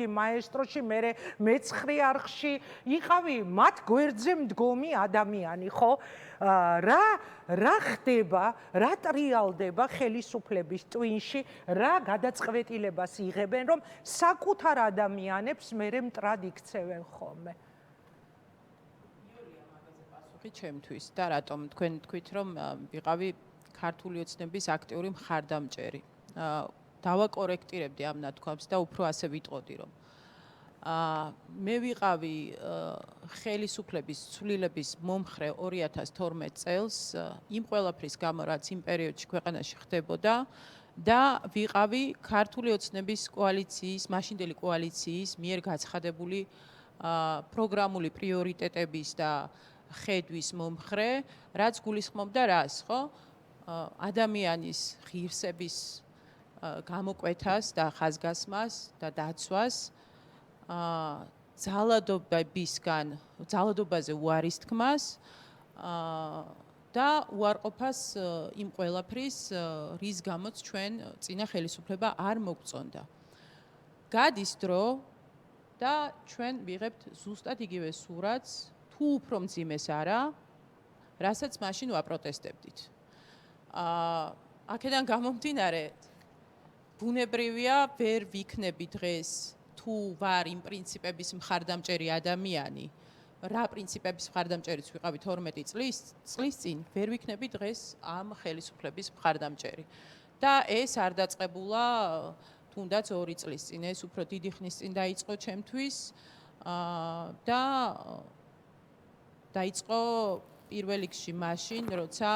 მაესტროში, მე მეცხრე არხში იყავი მათ გვერდზე მდგომი ადამიანი, ხო? რა ხდება, რა ტრიალდება ხელისუფლების ტვინში, რა გადაწყვეტილებას იღებენ, რომ საკუთარ ადამიანებს მერე მტრად იქცევენ ხოლმე. იოლია მაგაზე პასუხი ჩემთვის და რატომ თქვენ თქვით, რომ ვიყავი ქართული ოცნების აქტიური მხარდამჭერი. დავაკორექტირებდი ამ ნათქვამს და უფრო ასე ვიტყოდი, რომ მე ვიყავი ხელისუფლების ცვლილების მომხრე 2012 წელს იმ ყველაფრის გამო, რაც იმ პერიოდში ქვეყანაში ხდებოდა და ვიყავი ქართული ოცნების კოალიციის, მაშინდელი კოალიციის მიერ გაცხადებული პროგრამული პრიორიტეტების და ხედვის მომხრე, რაც გულისხმობდა რას, ხო? ადამიანის ღირსების გამოკვეთას და ხაზგასმას და დაცვას, ძალადობაზე უარის თქმას და უარყოფას იმ ყველაფრის, რის გამოც ჩვენ წინა ხელისუფლება არ მოგწონდა. გადის დრო და ჩვენ ვიღებთ ზუსტად იგივე სურათს, თუ უფრო მძიმეს არა, რასაც მაშინ ვაპროტესტებდით. აქედან გამომდინარე, ბუნებრივია, ვერ ვიქნები დღეს თუ ვარ იმ პრინციპების მხარდამჭერი ადამიანი, რა პრინციპების მხარდამჭერიც ვიყავი 12 წლის წინ, ვერ ვიქნები დღეს ამ ხელისუფლების მხარდამჭერი. და ეს არ დაწყებულა თუნდაც 2 წლის წინ, ეს უფრო დიდი ხნის წინ დაიწყო ჩემთვის და დაიწყო პირველ რიგში მაშინ, როცა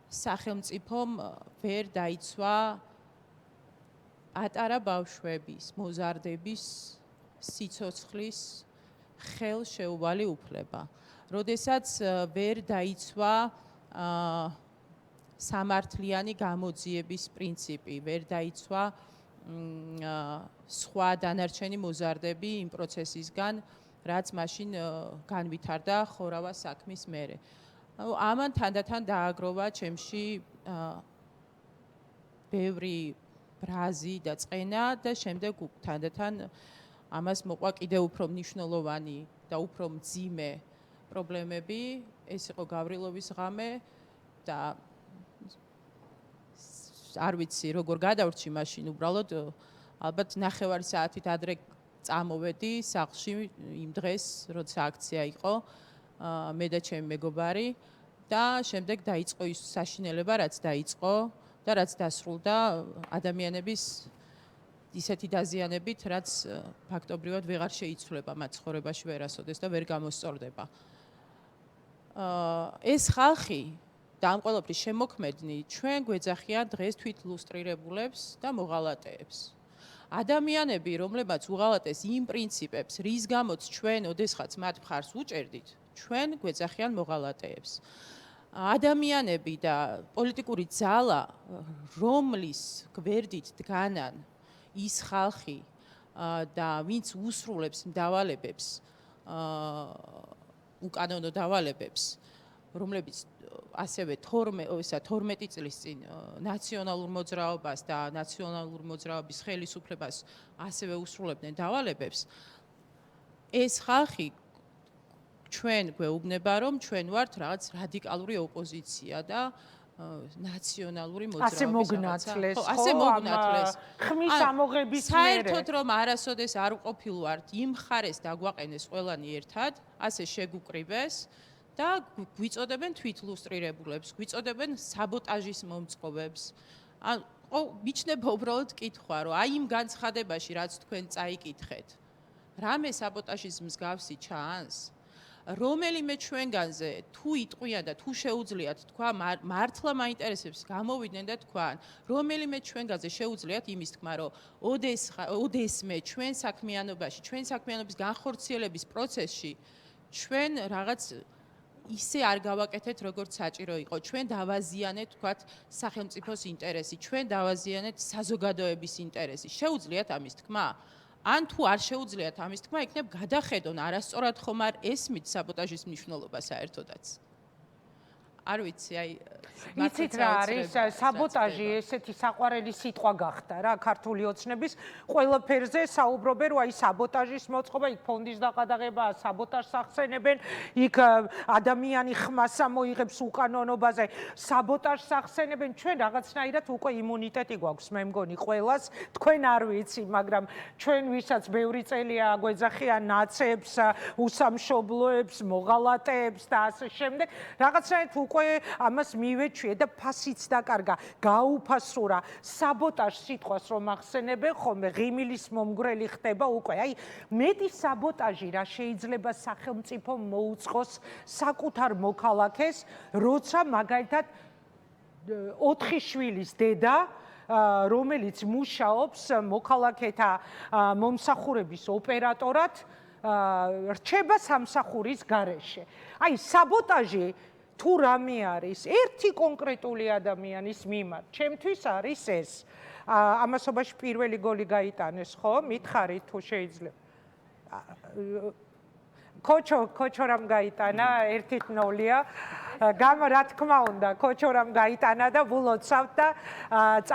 სახელმწიფომ ვერ დაიცვა პატარა ბავშვების, მოზარდების, სიცოცხლის ხელშეუვალი უფლება. როდესაც ვერ დაიცვა სამართლიანი გამოძიების პრინციპი, ვერ დაიცვა სხვა დანარჩენი მოზარდები იმ პროცესისგან, რაც მაშინ განვითარდა ხორავა საქმის მერე. ამან თანდათან დააგროვა ჩემში ბევრი ბრაზი და წყენა და შემდეგ თანდათან ამას მოყვა კიდევ უფრო მნიშვნელოვანი და უფრო მძიმე პრობლემები, ეს იყო გავრილოვის ღამე და არ ვიცი როგორ გადავრჩი მაშინ უბრალოდ ალბათ 9 საათით ადრე წამოვედი სახლში იმ დღეს, როცა აქცია იყო, მე და ჩემი მეგობარი და შემდეგ დაიწყო ის საშინელება, რაც დაიწყო და რაც დასრულდა ადამიანების ისეთი დაზიანებით, რაც ფაქტობრივად ვეღარ შეიცვლება მათ ცხოვრებაში ვერასოდეს და ვერ გამოსწორდება. ეს ხალხი და ამ ყველაფრის შემოქმედნი ჩვენ გვეძახიან დღეს თვითლუსტრირებულებს და მოღალატეებს. ადამიანები, რომლებმაც უღალატეს იმ პრინციპებს, რის გამოც ჩვენ ოდესღაც მათ მხარს უჭერდით, ჩვენ გვეძახიან მოღალატეებს. ადამიანები და პოლიტიკური ძალა, რომლის გვერდით დგანან ის ხალხი და ვინც უსრულებს დავალებებს, უკანონო დავალებებს, რომლებიც ასევე 12 წლის წინ ნაციონალურ მოძრაობას და ნაციონალურ მოძრაობის ხელისუფლებას ასევე უსრულებდნენ დავალებებს, ეს ხალხი ჩვენ გვეუბნება, რომ ჩვენ ვართ რაღაც რადიკალური ოპოზიცია და ნაციონალური მოძრაობის ასე მოგნათლეს, ასე მოგნათლეს. ხმის ამოღების მერე. საერთოდ რომ არასოდეს არ ვყოფილვართ იმ მხარეს დაგვაყენეს ყველანი ერთად, ასე შეგუკრიბეს და გვიწოდებენ თვითლუსტრირებულებს, გვიწოდებენ საბოტაჟის მომწყობებს. მიჩნდება უბრალოდ კითხვა, რომ აი იმ განცხადებაში, რაც თქვენ წაიკითხეთ, რამე საბოტაჟის მსგავსი ჩანს? რომელიმე ჩვენგანზე თუ იტყვიან და თუ შეუძლიათ თქვა მართლა მაინტერესებს გამოვიდნენ და თქვან, რომელიმე ჩვენგანზე შეუძლიათ იმის თქმა, რომ ოდესმე ჩვენ საქმიანობაში, ჩვენ საქმიანობის განხორციელების პროცესში ჩვენ რაღაც ისე არ გავაკეთეთ, როგორც საჭირო იყო. ჩვენ დავაზიანეთ, თქვათ, სახელმწიფოს ინტერესი, ჩვენ დავაზიანეთ საზოგადოების ინტერესი. შეუძლიათ ამის თქმა? ან თუ არ შეუძლიათ ამის თქმა, იქნებ გადახედონ, არასწორად ხომ არ ესმით საბოტაჟის მნიშვნელობა საერთოდაც. არ ვიცი, აი იცით რა არის საბოტაჟი ესეთი საყვარელი სიტყვა გახდა რა ქართული ოცნების ყველაფერზე საუბრობენ რომ აი საბოტაჟის მოწყობა იქ ფონდის დაყადაღება საბოტაჟს ახსენებენ იქ ადამიანი ხმას ამოიღებს უკანონობაზე საბოტაჟს ახსენებენ ჩვენ რაღაცნაირად უკვე იმუნიტეტი გვაქვს მე მგონი ყველას თქვენ არ ვიცი მაგრამ ჩვენ ვისაც ბევრი წელია გვეძახიან ნაცებს უსამშობლოებს მოღალატეებს და ასე შემდეგ რაღაცნაირად უკვე ამას მივეჩვიე და ფასიც დაკარგა გაუფასურა საბოტაჟ სიტყვას რომ ახსენებენ ხოლმე ღიმილის მომგვრელი ხდება უკვე აი მეტი საბოტაჟი რა შეიძლება სახელმწიფო მოუწყოს საკუთარ მოქალაქეს როცა მაგალითად 4 შვილის დედა რომელიც მუშაობს მოქალაქეთა მომსახურების ოპერატორად რჩება სამსახურის გარეშე აი საბოტაჟი თუ რამე არის ერთი კონკრეტული ადამიანის მიმართ ჩემთვის არის ეს ამასობაში პირველი გოლი გაიტანეს ხო მითხარით თუ შეიძლება კოჩორამ გაიტანა 1-0-ია რა თქმა უნდა კოჩორამ გაიტანა და ვულოცავთ და